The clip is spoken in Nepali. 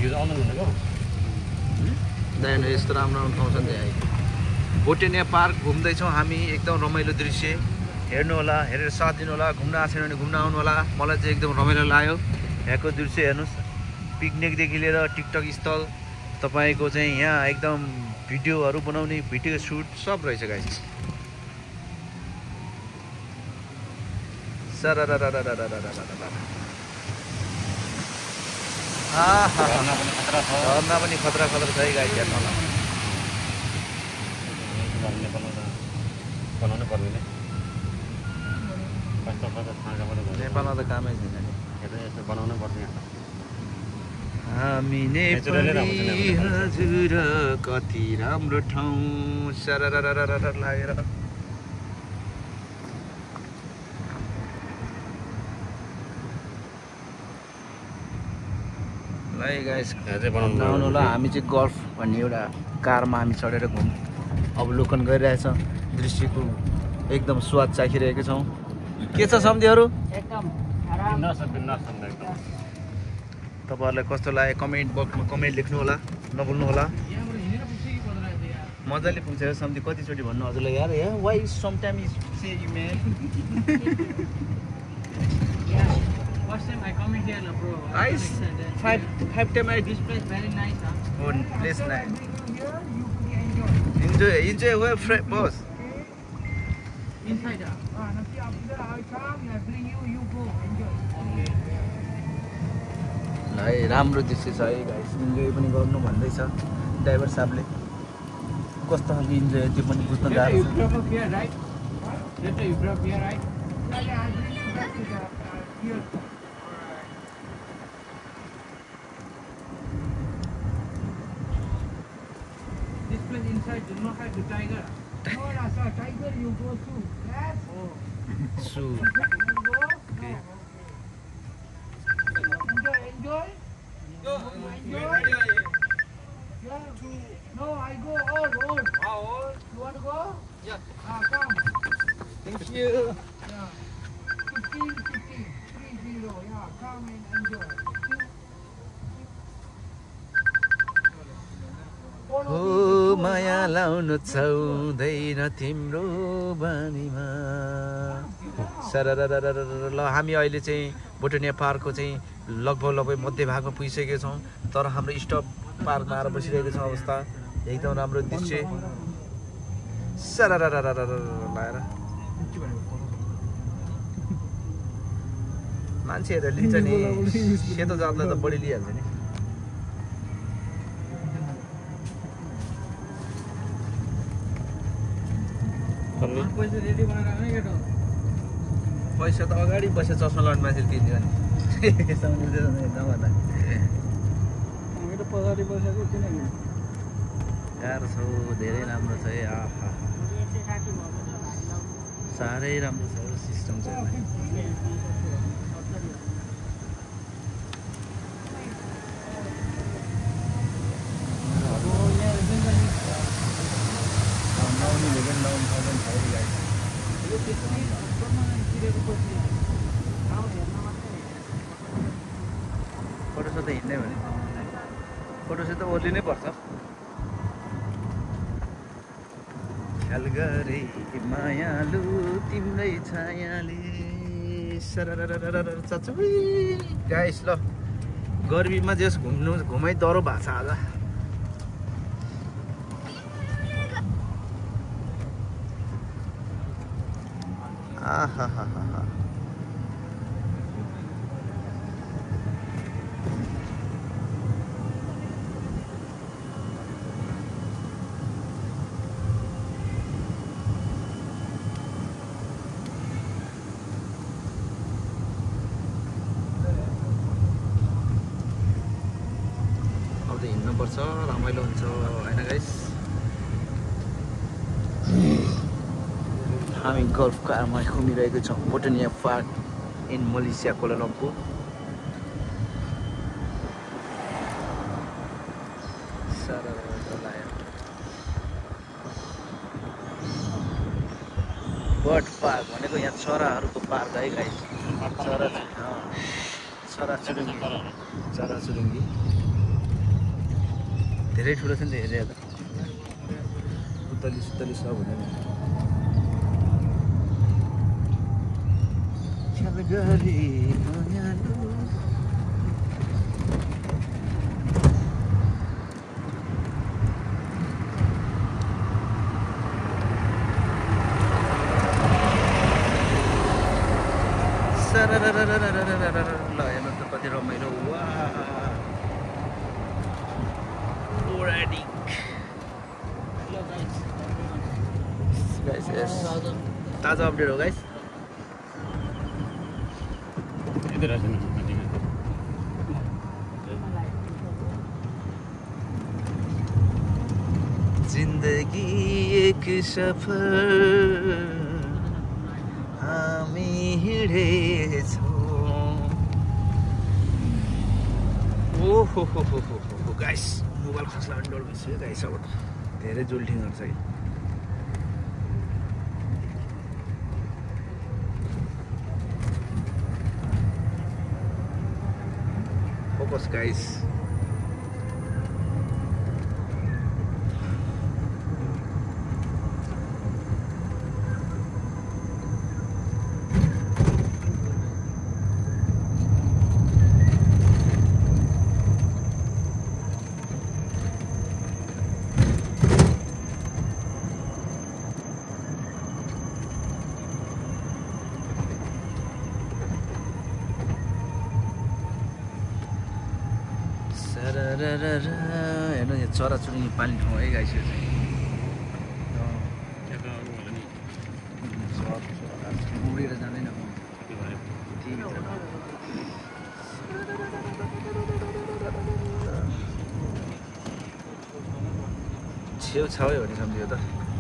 यो आउनु भनेको दाइन यस्तो राम्रो राम्रो ठाउँ छ नि त्यहाँ। बोटेनिया पार्क घुम्दैछौँ हामी, एकदम रमाइलो दृश्य हेर्नु होला, हेरेर साथ दिनु होला। घुम्न आएको छैन भने घुम्न आउनु होला। मलाई चाहिँ एकदम रमाइलो लाग्यो यहाँको दृश्य हेर्नुहोस्। पिकनिकदेखि लिएर टिकटक स्थल तपाईँको चाहिँ यहाँ एकदम भिडियोहरू बनाउने, भिडियो सुट सब रहेछ गाइस। झरना पनि खतरा खतरा छ है गाइस, हेर्नु होला। बनाउनु पर्दैन नेपालमा त कामै छैन नि, यसो बनाउनु पर्छ। हामी नेपाली हजुर कति राम्रो ठाउँ सरररररर लागेर। ल गाइस बनाउनु होला। हामी चाहिँ गल्फ भन्ने एउटा कारमा हामी चढेर अवलोकन गरिरहेछ दृश्यको एकदम स्वाद चाखिरहेका छौँ। के छ सम्झीहरू? तपाईँहरूलाई कस्तो लाग्यो कमेन्ट बक्समा कमेन्ट लेख्नु होला, नभुल्नु होला। मजाले पुग्छ सम्झी, कतिचोटि भन्नु हजुरलाई यार या why sometime is say you man. First time I come here, bro. Nice. Five time I This place very nice, huh? oh place nice. Enjoy where boss. Inside, I come, I bring you, you go, enjoy. ल है राम्रो दृश्य छ है गाइस, इन्जोय पनि गर्नु भन्दैछ ड्राइभर साहबले। कस्तो खालको इन्जोय त्यो पनि बुझ्न गाह्रो you छ। drop up here, right? Later you drop here, right? Yeah, I bring you back to the here. This place inside do not have the tiger. No, no, sir, tiger, you go to. Yes. Oh. सु You go. Okay. Enjoy. Enjoy. Yeah. No, I go all. You want to go? Yeah. Come. Thank you. Yeah. 15, 30. Yeah, come and enjoy. हो माया लाउनु छाउँदैन तिम्रो बानीमा। सरररररर। ल हामी अहिले चाहिँ बोटेनिया पार्कको चाहिँ लगभग मध्य भागमा पुगिसकेका छौँ, तर हाम्रो स्टप पार्कमा आएर बसिरहेको छ अवस्था। एकदम राम्रो दृश्य सरररररर लगाएर मान्छेहरू लिन्छ नि, सेतो जातलाई त बढी लिइहाल्छ नि। पैसा रेडी बनाएर आउने केटा। पैसा त अगाडि बसेर चस्मा लगाउने मान्छेले तिर्दियो नि। मेरो पछाडि बसेको किनकि गाह्रो छ, धेरै राम्रो छ है। आहा साह्रै राम्रो छ सिस्टम चाहिँ। फोटो त हिँड्नै भने फोटो त ओर्लिनै पर्छ। ख्याल गरे मायालु तिम्रै छायाले सरररररर चचुई। गाइस ल गर्मीमा जस घुमाइ डह्रो भएको छ आज। आहा हा हा हा। अब त हिँड्नुपर्छ, रमाइलो हुन्छ होइन गाइस। हामी गल्फ कारमा घुमिरहेको छौँ बोटेनिया park in Malaysia Kuala Lumpur. Bird park भनेको यहाँ चराहरूको पार्क है गाइस। चरा चराचुरुङ्गी धेरै ठुलो छ नि त एरिया त उत्तली सुत्तली सब हुँदैन ल हेर्नु त कति रमाइलो वा ताजा अपडेट हो गाइस जिन्दगी एक सफर हामी हिँडेछौँ ओहो हो गाइस मोबाइल खस्ला पनि डर भइसक्यो गाइस अब धेरै जुल्ठिङहरू छ कि फोकस गाइस हेर्नु यो चराचुरुङ्गी पाल्ने ठाउँ है गाइस यो चाहिँ उडेर जाँदैन छेउ छाउ भने सम्झियो त